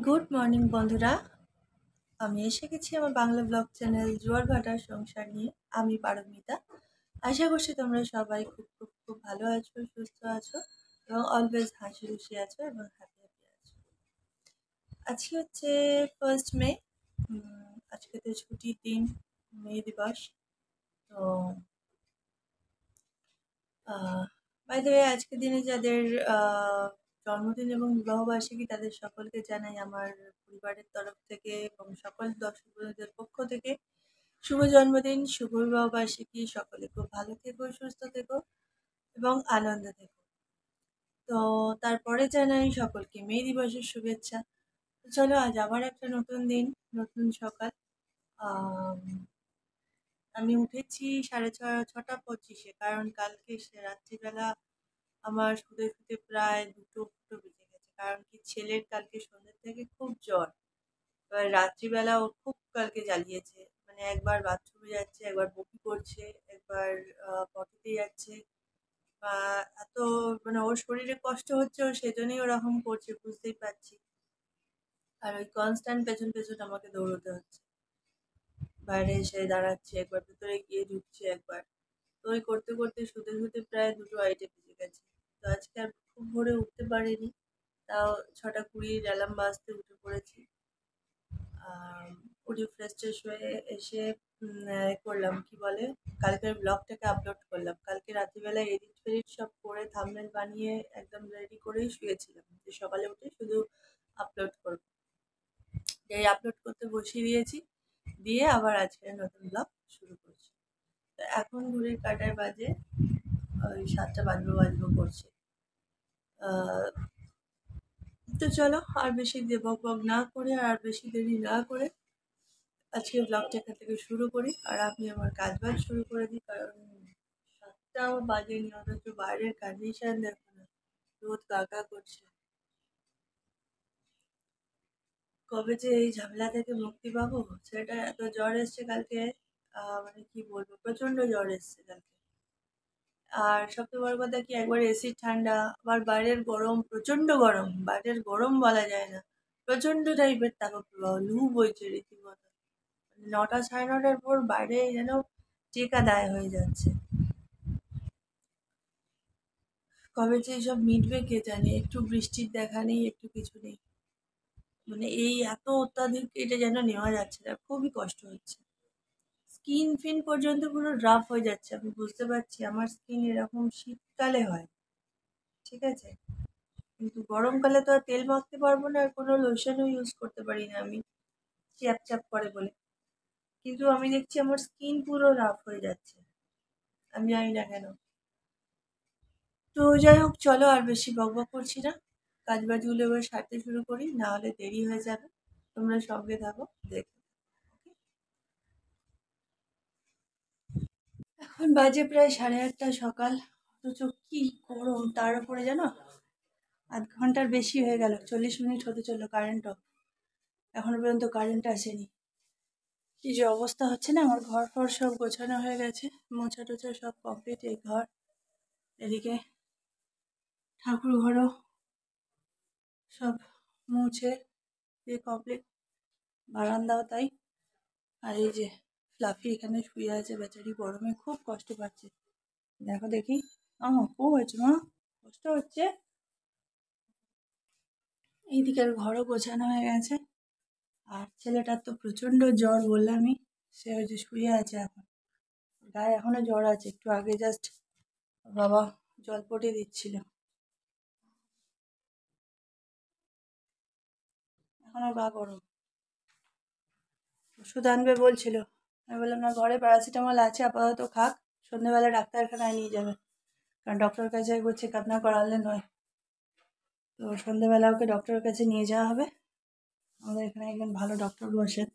Good morning বন্ধুরা, আমি এসে গেছি আমার বাংলা ব্লগ চ্যানেল জোয়ার ভাটার সংসার নিয়ে। আমি পারমিতা। আশা করছি তোমরা সবাই খুব খুব খুব ভালো আছো, সুস্থ আছো এবং অলওয়েজ হাসি খুশি আছো এবং হ্যাপি হ্যাপি আছো। আজকে হচ্ছে 1 মে। আজকে তো ছুটির দিন, মে দিবস। তো বাই দ্য ওয়ে, আজকের দিনে যাদের জন্মদিন এবং বিবাহবার্ষিকী তাদের সকলকে জানাই আমার পরিবারের তরফ থেকে এবং সকল দর্শক বন্ধুদের পক্ষ থেকে শুভ জন্মদিন, শুভ বিবাহবার্ষিকী। সকলে খুব ভালো থেকো, সুস্থ থেকো এবং আনন্দে থেকো। তো তারপরে জানাই সকলকে মে দিবসের শুভেচ্ছা। তো চলো, আজ আবার একটা নতুন দিন, নতুন সকাল। আম, আমি উঠেছি 6:30 কারণ কালকে রাত্রিবেলা আমার শুতে শুতে প্রায় 2টো বেজে গেছে। কারণ কি, ছেলের কালকে সন্ধ্যে থেকে খুব জ্বর। এবার রাত্রিবেলা ও খুব কালকে জ্বালিয়েছে। মানে একবার বাথরুমে যাচ্ছে, একবার বমি করছে, একবার পটিতে যাচ্ছে। বা এত, মানে ওর শরীরে কষ্ট হচ্ছে, ও সেজন্যই ওরকম করছে, বুঝতেই পারছি। আর ওই কনস্ট্যান্ট পেছন পেছন আমাকে দৌড়তে হচ্ছে। বাইরে এসে দাঁড়াচ্ছে, একবার ভেতরে গিয়ে ঢুকছে একবার। তো ওই করতে করতে শুতে শুতে প্রায় 2:30 বেজে গেছে। তো আজকে আর খুব ভোরে উঠতে পারিনি। তাও 6:20 অ্যালার্ম বাজতে উঠে পড়েছি। উঠে ফ্রেশ ট্রেশ হয়ে এসে করলাম কি বলে, কালকের ব্লগটাকে আপলোড করলাম। কালকে রাত্রিবেলায় এডিট ফেডিট সব করে থাম্বনেল বানিয়ে একদম রেডি করেই শুয়েছিলাম যে সকালে উঠে শুধু আপলোড করবো। এই আপলোড করতে বসিয়ে দিয়েছি, দিয়ে আবার আজকে নতুন ব্লগ শুরু করছি। তো এখন ঘড়ির কাঁটায় বাজে ওই 7টা বাজবো বাজবো করছে। তো চলো, আর বেশি বক বক না করে আর বেশি দেরি না করে আজকে ব্লগটা এখান থেকে শুরু করি। আর আমি আমার কাজ বাজ শুরু করে দিই, কারণ 7টাও বাজেনি অথচ বাইরের কন্ডিশন দেখো না, রোদ কাকা করছে। কবে যে এই ঝামেলা থেকে মুক্তি পাবো, সেটা এত জ্বর এসছে কালকে। মানে কি বলবো, প্রচন্ড জ্বর এসছে কালকে। আর সবচেয়ে বড় কথা কি, একবার এসির ঠান্ডা, আবার বাইরের গরম, প্রচন্ড গরম। বাইরের গরম বলা যায় না, প্রচন্ড টাইপের তাপপ্রবাহ, লু বইছে রীতিমতো। 9টা 9:30টার পর বাইরে যেন টেকা দায় হয়ে যাচ্ছে। কবে যে এসব মিটবে কে জানে। একটু বৃষ্টির দেখা নেই, একটু কিছু নেই। মানে এই এত অত্যাধিক এটা যেন নেওয়া যাচ্ছে না, খুবই কষ্ট হচ্ছে। স্কিন ফিন পর্যন্ত পুরো রাফ হয়ে যাচ্ছে। আমি বুঝতে পারছি আমার স্কিন এরকম শীতকালে হয়, ঠিক আছে, কিন্তু গরমকালে তো আর তেল মাখতে পারবো না, আর কোনো লোশনও ইউজ করতে পারি না আমি, চ্যাপ চ্যাপ করে বলে। কিন্তু আমি দেখছি আমার স্কিন পুরো রাফ হয়ে যাচ্ছে, আমি জানি না কেন। তো যাই হোক, চলো আর বেশি বকবক করছি না, কাজ বাজগুলো এবার সারতে শুরু করি, না হলে দেরি হয়ে যাবে। তোমরা সঙ্গে থাকো, দেখো। এখন বাজে প্রায় 8:30 সকাল, অথচ কি গরম। তার উপরে জানো, আধ ঘন্টার বেশি হয়ে গেল, 40 মিনিট হতে চললো কারেন্ট অফ, এখনো পর্যন্ত কারেন্ট আসেনি। কি যে অবস্থা হচ্ছে না। আমার ঘর ফর সব গোছানো হয়ে গেছে, মোছা টোছা সব কমপ্লিট। এই ঘর, এদিকে ঠাকুর ঘরও সব মুছে দিয়ে কমপ্লিট, বারান্দাও তাই। আর এই যে ফ্লাফি এখানে শুয়ে আছে, বেচারি গরমে খুব কষ্ট পাচ্ছে। দেখো দেখি, খুব হয়েছে মা, কষ্ট হচ্ছে। এইদিকের ঘরও গোছানো হয়ে গেছে। আর ছেলেটার তো প্রচন্ড জ্বর বললামই, সে ওই যে শুয়ে আছে এখন, গায়ে এখনো জ্বর আছে। একটু আগে জাস্ট বাবা জলপটি দিচ্ছিল, এখনো গা গরম। ওষুধ আনবে বলছিল, আমি বললাম না, ঘরে প্যারাসিটামল আছে, আপাতত খাক, সন্ধ্যেবেলা ডাক্তারখানায় নিয়ে যাবে, কারণ ডক্টরের কাছে বলছে কান্না করালে নয়। তো সন্ধ্যেবেলা ওকে ডক্টরের কাছে নিয়ে যাওয়া হবে। আমাদের এখানে একজন ভালো ডক্টর বসেন,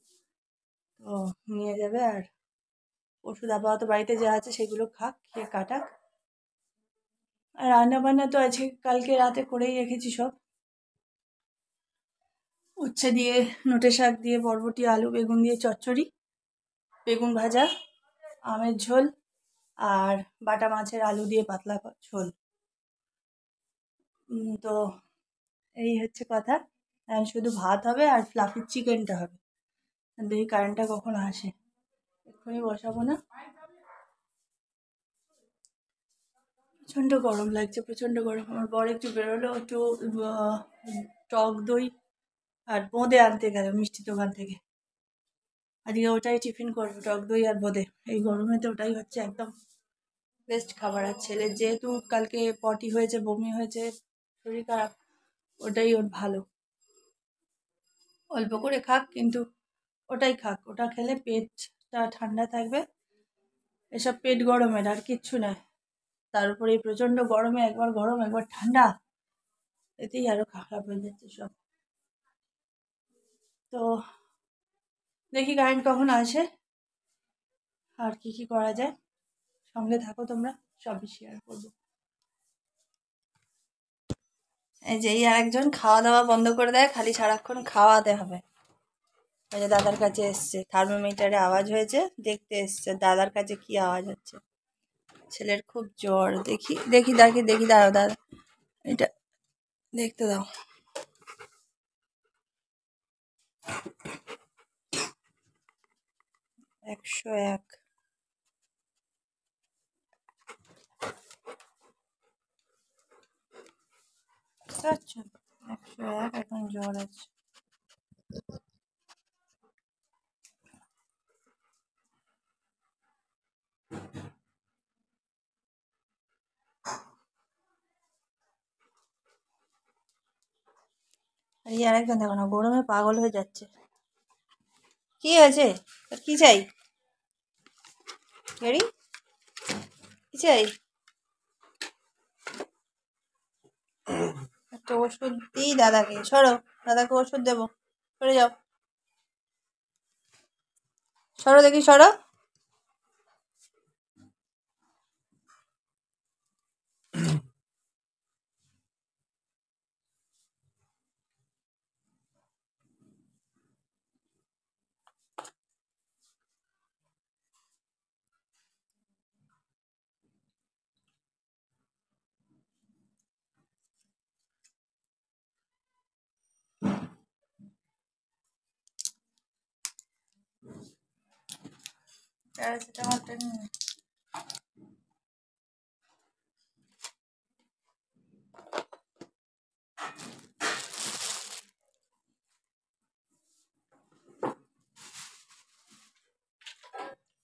তো নিয়ে যাবে। আর ওষুধ আপাতত বাড়িতে যা আছে সেগুলো খাক, খেয়ে কাটাক। আর রান্না বান্না তো আজকে কালকে রাতে করেই রেখেছি সব, উচ্ছে দিয়ে, নোটে শাক দিয়ে, বরবটি আলু বেগুন দিয়ে চচ্চড়ি, বেগুন ভাজা, আমের ঝোল, আর বাটা মাছের আলু দিয়ে পাতলা ঝোল। তো এই হচ্ছে কথা। আর শুধু ভাত হবে আর ফ্লাফি চিকেনটা হবে। দেখি কারেন্টটা কখন আসে, এক্ষুনি বসাবো না। প্রচণ্ড গরম লাগছে, প্রচণ্ড গরম। আমার বর একটু বেরোলো, একটু টক দই আর বোঁদে আনতে গেল মিষ্টির দোকান থেকে। আজকে ওটাই টিফিন করবো, টক দই আর বোঁদে। এই গরমে তো ওটাই হচ্ছে একদম বেস্ট খাবার। আর ছেলের যেহেতু কালকে পটি হয়েছে, বমি হয়েছে, শরীর খারাপ, ওটাই ওর ভালো। অল্প করে খাক, কিন্তু ওটাই খাক। ওটা খেলে পেটটা ঠান্ডা থাকবে। এসব পেট গরমের আর কিচ্ছু নয়। তার উপরে এই প্রচণ্ড গরমে একবার গরম একবার ঠান্ডা, এতেই আরো খারাপ হয়ে যাচ্ছে সব। তো দেখি কারেন্ট কখন আসে আর কি কি করা যায়। সঙ্গে থাকো তোমরা, সবই শেয়ার করবো। এই যে এই আরেকজন খাওয়া দাওয়া বন্ধ করে দেয়, খালি সারাক্ষণ খাওয়াতে হবে। ওই যে দাদার কাছে এসছে, থার্মোমিটারে আওয়াজ হয়েছে, দেখতে এসছে দাদার কাছে কি আওয়াজ হচ্ছে। ছেলের খুব জ্বর। দেখি দেখি দেখি দেখি, দাঁড়াও দাদা, এটা দেখতে দাও। 101। বুঝতে পারছো? 101 এখন জ্বর আছে। আর এই আরেকজন দেখো না, গরমে পাগল হয়ে যাচ্ছে। কি হয়েছে? তোর কি চাই? গেরি, কি চাই? একটা ওষুধ দিই দাদাকে, সরো, দাদাকে ওষুধ দেবো, সরে যাও, সরো দেখি, সরো। প্যারাসিটামলটা নিয়ে নে।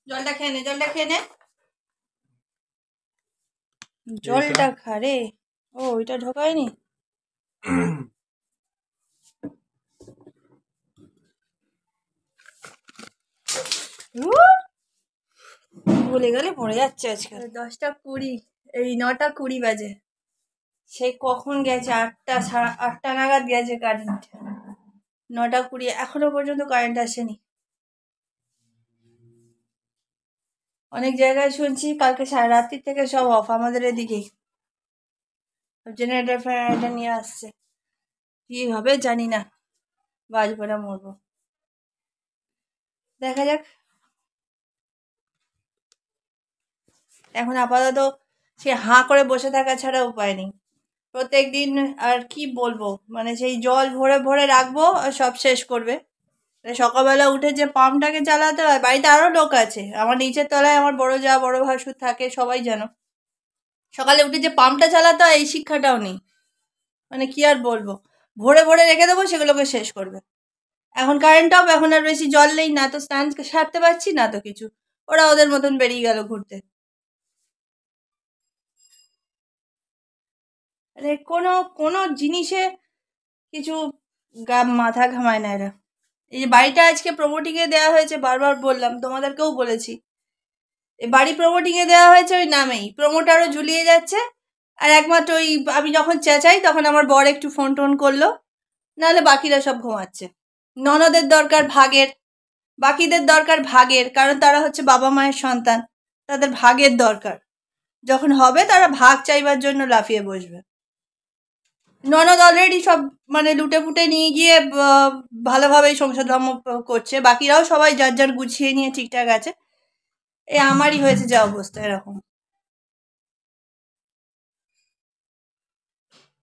জলটা খেয়ে নে, জলটা খেয়ে নে, জলটা খা রে। ও ওইটা ঢোকায়নি। ভুলে গেলে পড়ে যাচ্ছে আজকাল। 10টা 20, এই 9টা 20 বাজে। সেই কখন গেছে, 8টা নাগাদ গেছে কারেন্ট। 9টা 20 এখনো পর্যন্ত কারেন্ট আসেনি। অনেক জায়গায় শুনছি কালকে সারা রাত্রি থেকে সব অফ, আমাদের এদিকেই জেনারেটর ফেনারেটর নিয়ে আসছে। কি হবে জানি না, বাজবো না মরবো, দেখা যাক। এখন আপাতত সে হাঁ করে বসে থাকা ছাড়া উপায় নেই। প্রত্যেক দিন আর কি বলবো, মানে সেই জল ভরে ভরে রাখবো আর সব শেষ করবে। সকালবেলা উঠে যে পাম্পটাকে চালাতে হয়, বাড়িতে আরো লোক আছে, আমার নিচের তলায় আমার বড় যা বড় ভাসুর থাকে, সবাই জানো। সকালে উঠে যে পাম্পটা চালাতে হয় এই শিক্ষাটাও নেই। মানে কি আর বলবো, ভরে ভরে রেখে দেবো, সেগুলোকে শেষ করবে। এখন কারেন্ট অফ, এখন আর বেশি জল নেই, না তো স্নান সারতে পারছি না তো কিছু। ওরা ওদের মতন বেরিয়ে গেল ঘুরতে। মানে কোনো কোনো জিনিসে কিছু মাথা ঘামায় না এরা। এই যে বাড়িটা আজকে প্রমোটিংয়ে দেওয়া হয়েছে, বারবার বললাম, তোমাদেরকেও বলেছি, এই বাড়ি প্রমোটিংয়ে দেওয়া হয়েছে ওই নামেই, প্রমোটারও ঝুলিয়ে যাচ্ছে। আর একমাত্র ওই আমি যখন চেঁচাই তখন আমার বর একটু ফোন টোন করলো, নাহলে বাকিরা সব ঘুমাচ্ছে। ননদের দরকার ভাগের, বাকিদের দরকার ভাগের, কারণ তারা হচ্ছে বাবা মায়ের সন্তান, তাদের ভাগের দরকার। যখন হবে তারা ভাগ চাইবার জন্য লাফিয়ে বসবে। ননদ অলরেডি সব মানে লুটে ফুটে নিয়ে গিয়ে ভালোভাবেই সংসার ধর্ম করছে, বাকিরাও সবাই যার যার গুছিয়ে নিয়ে ঠিকঠাক আছে। এই আমারই হয়েছে যা অবস্থা এরকম।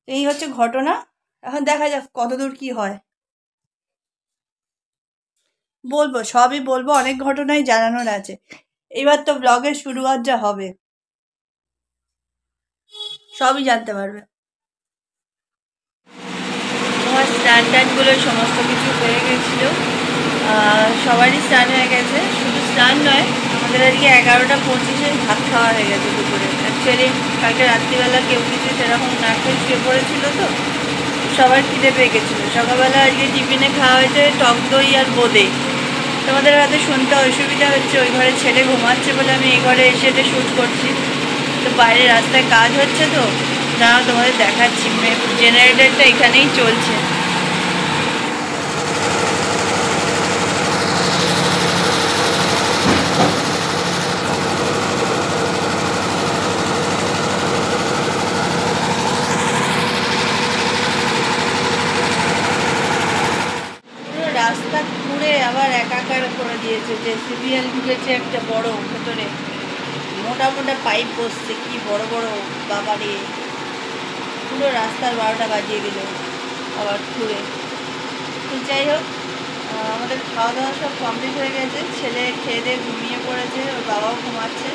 এই হচ্ছে ঘটনা। এখন দেখা যাক কতদূর কি হয়। বলবো, সবই বলবো, অনেক ঘটনাই জানানোর আছে। এবার তো ব্লগের শুরুয়াত যা হবে, সবই জানতে পারবে। আমার স্নান টানগুলো সমস্ত কিছু হয়ে গেছিলো। সবারই স্নান হয়ে গেছে, শুধু স্নান নয়, আমাদের আজকে 11টা 25-এ ভাত খাওয়া হয়ে গেছে দুপুরে। অ্যাকচুয়ালি কালকে রাত্রিবেলা কেউ কিছু সেরকম না খেয়ে শুয়ে পড়েছিল, তো সবার খিদে পেয়ে গেছিলো। সকালবেলা আজকে টিফিনে খাওয়া হয়েছে টক দই আর বোঁদে। তোমাদের হয়তো শুনতে অসুবিধা হচ্ছে, ওই ঘরে ছেলে ঘুমাচ্ছে বলে আমি এই ঘরে এসে এটা শ্যুট করছি। তো বাইরে রাস্তায় কাজ হচ্ছে, তো দাঁড়াও তোমাদের দেখাচ্ছি। জেনারেটরটা এখানেই চলছে। পুরো রাস্তা ঘুরে আবার একাকার করে দিয়েছে। যে সিবিএল ঢুকেছে একটা বড় ভেতরে, মোটা মোটা পাইপ বসছে, কি বড় বড়, বাবারে! পুরো রাস্তার 12টা বাজিয়ে দিল আবার ঘুরে। তো যাই হোক, আমাদের খাওয়া দাওয়া সব কমপ্লিট হয়ে গেছে। ছেলে খেয়ে দিয়ে ঘুমিয়ে পড়েছে, ওর বাবাও ঘুমাচ্ছে।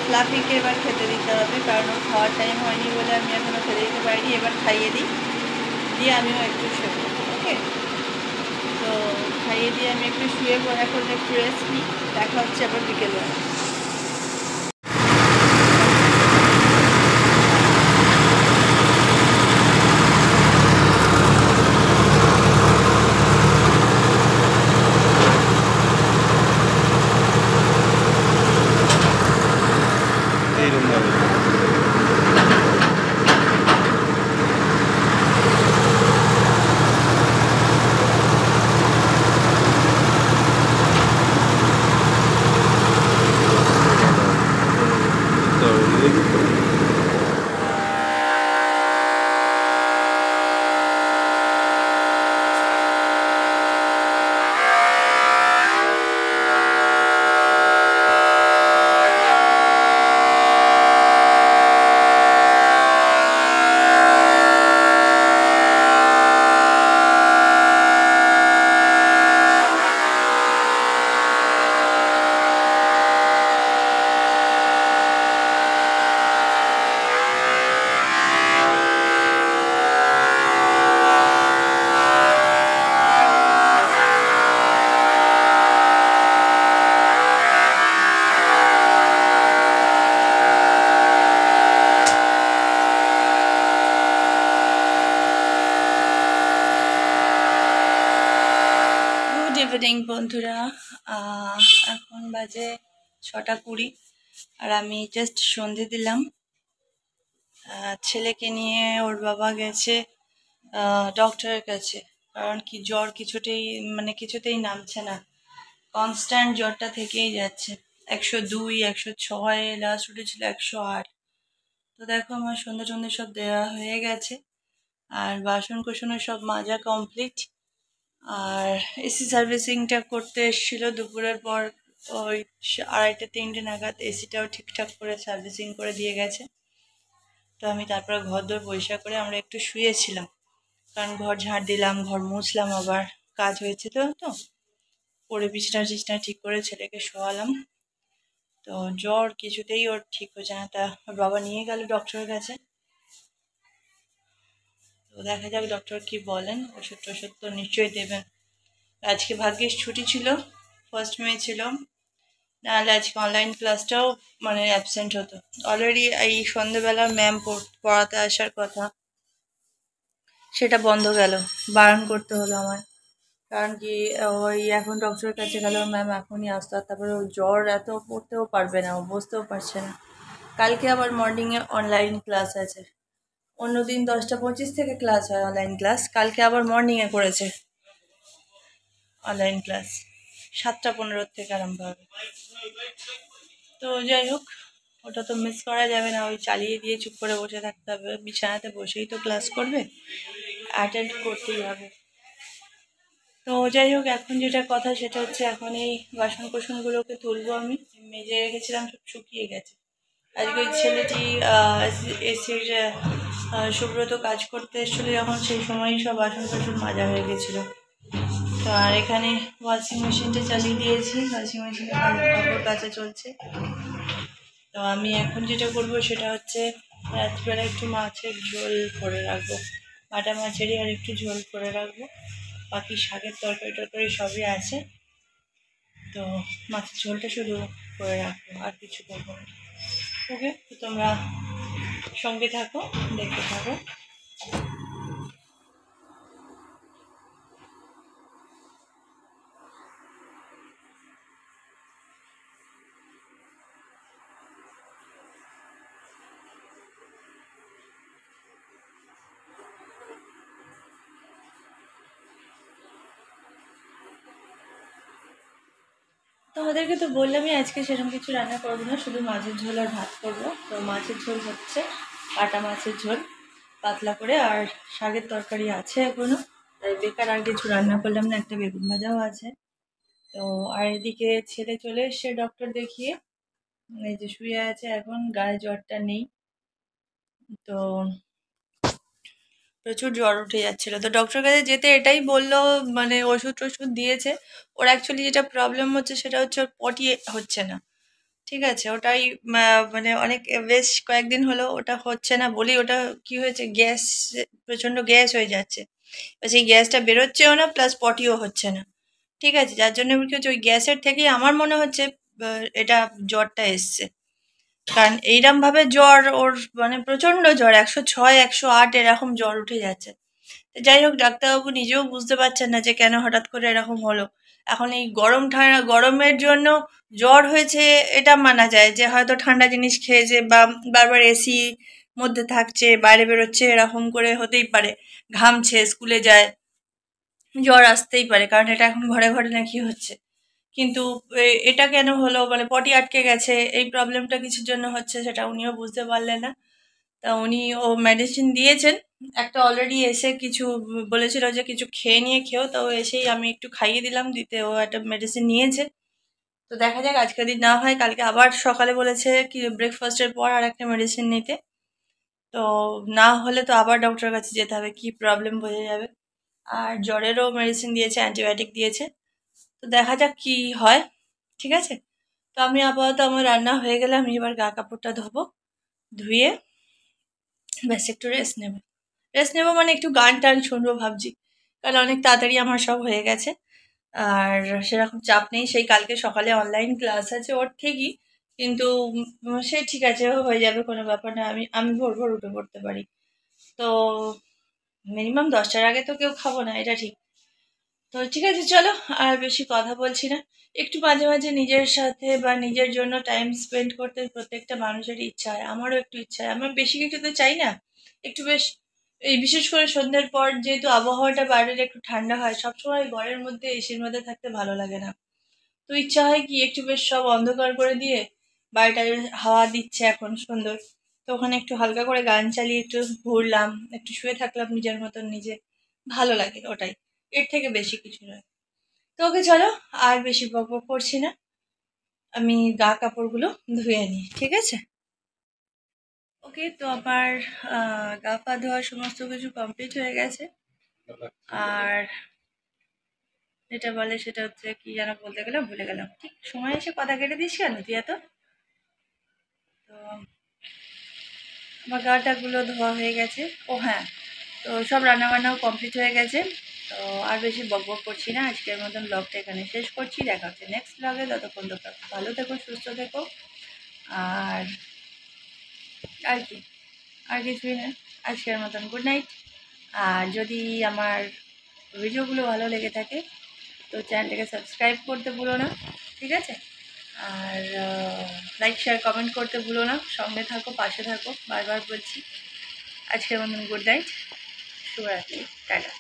ফ্লাফিকে এবার খেতে দিতে হবে, কারণ ওর খাওয়ার টাইম হয়নি বলে আমি এখনও খেতে দিতে পারিনি। এবার খাইয়ে দিই, দিয়ে আমিও একটু শুয়ে, ওকে? তো খাইয়ে দিয়ে আমি একটু শুয়ে এখন একটু রেস্ট নিই। দেখা হচ্ছে আবার বিকেলবেলা। গুড ইভিনিং বন্ধুরা। এখন বাজে 6টা 20, আর আমি জাস্ট সন্ধে দিলাম। ছেলেকে নিয়ে ওর বাবা গেছে ডক্টরের কাছে, কারণ কি জ্বর কিছুতেই নামছে না। কনস্ট্যান্ট জ্বরটা থেকেই যাচ্ছে। 102, 106, লাস্ট উঠেছিল 108। তো দেখো, আমার সন্ধে টন্ধে সব দেওয়া হয়ে গেছে, আর বাসন কোসনও সব মাজা কমপ্লিট। আর এসি সার্ভিসিংটা করতে এসেছিল দুপুরের পর, ওই 2:30-3টে নাগাদ এসিটাও ঠিকঠাক করে সার্ভিসিং করে দিয়ে গেছে। তো আমি তারপরে ঘর দোর পরিষ্কার করে আমরা একটু শুয়েছিলাম, কারণ ঘর ঝাড় দিলাম, ঘর মুছলাম, আবার কাজ হয়েছিল তো। পরে বিছনা টিছনা ঠিক করে ছেলেকে শোয়ালাম। তো জ্বর কিছুতেই ওর ঠিক হচ্ছে না, তা ওর বাবা নিয়ে গেল ডক্টরের কাছে। তো দেখা যাক ডক্টর কি বলেন, ওষুধ টষুধ তো নিশ্চয়ই দেবেন। আজকে ভাগ্যিস ছুটি ছিল, 1 মে ছিল, নাহলে আজকে অনলাইন ক্লাসটাও অ্যাবসেন্ট হতো। অলরেডি এই সন্ধ্যেবেলা ম্যাম পড়াতে আসার কথা, সেটা বন্ধ গেল, বারণ করতে হলো আমার। কারণ কি, ওই এখন ডক্টরের কাছে গেল, ম্যাম এখনই আসতো, আর তারপরে ও জ্বর এত, পড়তেও পারবে না, ও বসতেও পারছে না। কালকে আবার মর্নিংয়ে অনলাইন ক্লাস আছে। অন্যদিন 10টা 25 থেকে ক্লাস হয় অনলাইন ক্লাস, কালকে আবার মর্নিংয়ে করেছে অনলাইন ক্লাস। 7টা 15 থেকে আরম্ভ হবে। তো যাই হোক, ওটা তো মিস করা যাবে না, ওই চালিয়ে দিয়ে চুপ করে বসে থাকতে হবে। বিছানাতে বসেই তো ক্লাস করবে, অ্যাটেন্ড করতেই হবে। তো যাই হোক, এখন যেটা কথা সেটা হচ্ছে, এখন এই বাসন কোসনগুলোকে তুলবো। আমি মেজে রেখেছিলাম, সব শুকিয়ে গেছে। আজকে ওই ছেলেটি এসির সুব্রত কাজ করতে এসেছিলো যখন, সেই সময়ই সব বাসন কোসন মাজা হয়ে গেছিলো। তো তো আর এখানে ওয়াশিং মেশিনটা চালিয়ে দিয়েছি, ওয়াশিং মেশিনে কাপড় কাচা চলছে। তো আমি এখন যেটা করব সেটা হচ্ছে রাত্রিবেলা একটু মাছের ঝোল করে রাখবো, বাটা মাছেরই আর একটু ঝোল করে রাখবো। বাকি শাকের তরকারি সবই আছে, তো মাছের ঝোলটা শুধু করে রাখবো, আর কিছু করবো না। ওকে, তো তোমরা সঙ্গে থাকো, দেখতে থাকো। তোমাদেরকে তো বললামই আজকে সেরকম কিছু রান্না করবো না, শুধু মাছের ঝোল আর ভাত করবো। তো মাছের ঝোল হচ্ছে কাটা মাছের ঝোল পাতলা করে, আর শাকের তরকারি আছে এখনো, তাই বেকার আর কিছু রান্না করলাম না। একটা বেগুন ভাজাও আছে। তো আর এদিকে ছেলে চলে এসছে ডক্টর দেখিয়ে, এই যে শুয়ে আছে এখন, গায়ে জ্বরটা নেই। তো প্রচুর জ্বর উঠে যাচ্ছিল, তো ডক্টর কাছে যেতে এটাই বললো, মানে ওষুধ টষুধ দিয়েছে। ওর অ্যাকচুয়ালি যেটা প্রবলেম হচ্ছে সেটা হচ্ছে ওর পটি হচ্ছে না, ঠিক আছে? ওটাই মানে অনেক বেশ কয়েকদিন হলো ওটা হচ্ছে না বলি, ওটা কি হয়েছে, গ্যাস, প্রচণ্ড গ্যাস হয়ে যাচ্ছে। সেই গ্যাসটা বেরোচ্ছেও না, প্লাস পটিও হচ্ছে না, ঠিক আছে? যার জন্য কি হচ্ছে, ওই গ্যাসের থেকেই আমার মনে হচ্ছে এটা জ্বরটা এসছে। কারণ এইরমভাবে জ্বর ওর, মানে প্রচণ্ড জ্বর, 106 108 এরকম জ্বর উঠে যাচ্ছে। যাই হোক, ডাক্তারবাবু নিজেও বুঝতে পারছেন না যে কেন হঠাৎ করে এরকম হলো। এখন এই গরমের জন্য জ্বর হয়েছে এটা মানা যায়, যে হয়তো ঠান্ডা জিনিস খেয়েছে বা বারবার এসি মধ্যে থাকছে, বাইরে বেরোচ্ছে, এরকম করে হতেই পারে। ঘামছে, স্কুলে যায়, জ্বর আসতেই পারে, কারণ এটা এখন ঘরে ঘরে নাকি হচ্ছে। কিন্তু এটা কেন হলো, মানে পটি আটকে গেছে, এই প্রবলেমটা কিছুর জন্য হচ্ছে সেটা উনিও বুঝতে পারলেন না। তা উনি মেডিসিন দিয়েছেন একটা, অলরেডি এসে কিছু বলেছিল যে কিছু খেয়ে নিয়ে খেও, তো এসেই আমি একটু খাইয়ে দিলাম, দিতে ও একটা মেডিসিন নিয়েছে। তো দেখা যাক, আজকে যদি না হয় কালকে আবার সকালে বলেছে কি ব্রেকফাস্টের পর আর একটা মেডিসিন নিতে। তো না হলে তো আবার ডক্টরের কাছে যেতে হবে, কি প্রবলেম বোঝা যাবে। আর জ্বরেরও মেডিসিন দিয়েছে, অ্যান্টিবায়োটিক দিয়েছে। তো দেখা যাক কি হয়, ঠিক আছে? তো আমি আপাতত আমার রান্না হয়ে গেলে আমি এবার গা কাপড়টা ধোবো, ধুয়ে ব্যাস একটু রেস্ট নেবো, মানে একটু গান টান শুনবো ভাবছি, কারণ অনেক তাড়াতাড়ি আমার সব হয়ে গেছে। আর সেরকম চাপ নেই, সেই কালকে সকালে অনলাইন ক্লাস আছে ওর ঠিকই, কিন্তু সে ঠিক আছে, হয়ে যাবে, কোনো ব্যাপার না। আমি আমি ভোর ভোর উঠে পড়তে পারি। তো মিনিমাম 10টার আগে তো কেউ খাবো না, এটা ঠিক। তো ঠিক আছে, চলো আর বেশি কথা বলছি না। একটু মাঝে মাঝে নিজের সাথে বা নিজের জন্য টাইম স্পেন্ড করতে প্রত্যেকটা মানুষেরই ইচ্ছা হয়, আমারও একটু ইচ্ছা হয়। আমি বেশি কিছু তো চাই না, একটু বেশ, এই বিশেষ করে সন্ধ্যের পর যেহেতু আবহাওয়াটা বাইরের একটু ঠান্ডা হয়, সবসময় ঘরের মধ্যে এসির মধ্যে থাকতে ভালো লাগে না। তো ইচ্ছা হয় কি একটু বেশ সব অন্ধকার করে দিয়ে, বাড়িটায় হাওয়া দিচ্ছে এখন সুন্দর, তো ওখানে একটু হালকা করে গান চালিয়ে একটু ঘুরলাম, একটু শুয়ে থাকলাম নিজের মতন নিজে, ভালো লাগে ওটাই, এর থেকে বেশি কিছু নয়। তো ওকে, চলো আর বেশি বকবক করছি না, আমি গা কাপড়গুলো ধুয়ে নিই, ঠিক আছে? ওকে, তো আমার গা পা ধোয়া সমস্ত কিছু কমপ্লিট হয়ে গেছে। আর যেটা বলে সেটা হচ্ছে, কি যেন বলতে গেলাম, ভুলে গেলাম। ঠিক সময় এসে কথা কেটে দিস কেন তুই এত? তো আমার গাটাগুলো ধোয়া হয়ে গেছে। ও হ্যাঁ, তো সব রান্নাবান্নাও কমপ্লিট হয়ে গেছে। তো আর বেশি বকবক করছি না, আজকের মতন ব্লগটা এখানে শেষ করছি। দেখা হচ্ছে নেক্সট ব্লগে, ততক্ষণ তো ভালো থেকো, সুস্থ থেকো। আর আর কি, আর কিছুই না, আজকের মতন গুড নাইট। আর যদি আমার ভিডিওগুলো ভালো লেগে থাকে তো চ্যানেলটাকে সাবস্ক্রাইব করতে ভুলো না, ঠিক আছে? আর লাইক শেয়ার কমেন্ট করতে ভুলো না, সঙ্গে থাকো, পাশে থাকো, বারবার বলছি। আজকের মতন গুড নাইট, শুভরাত্রি, টাটা।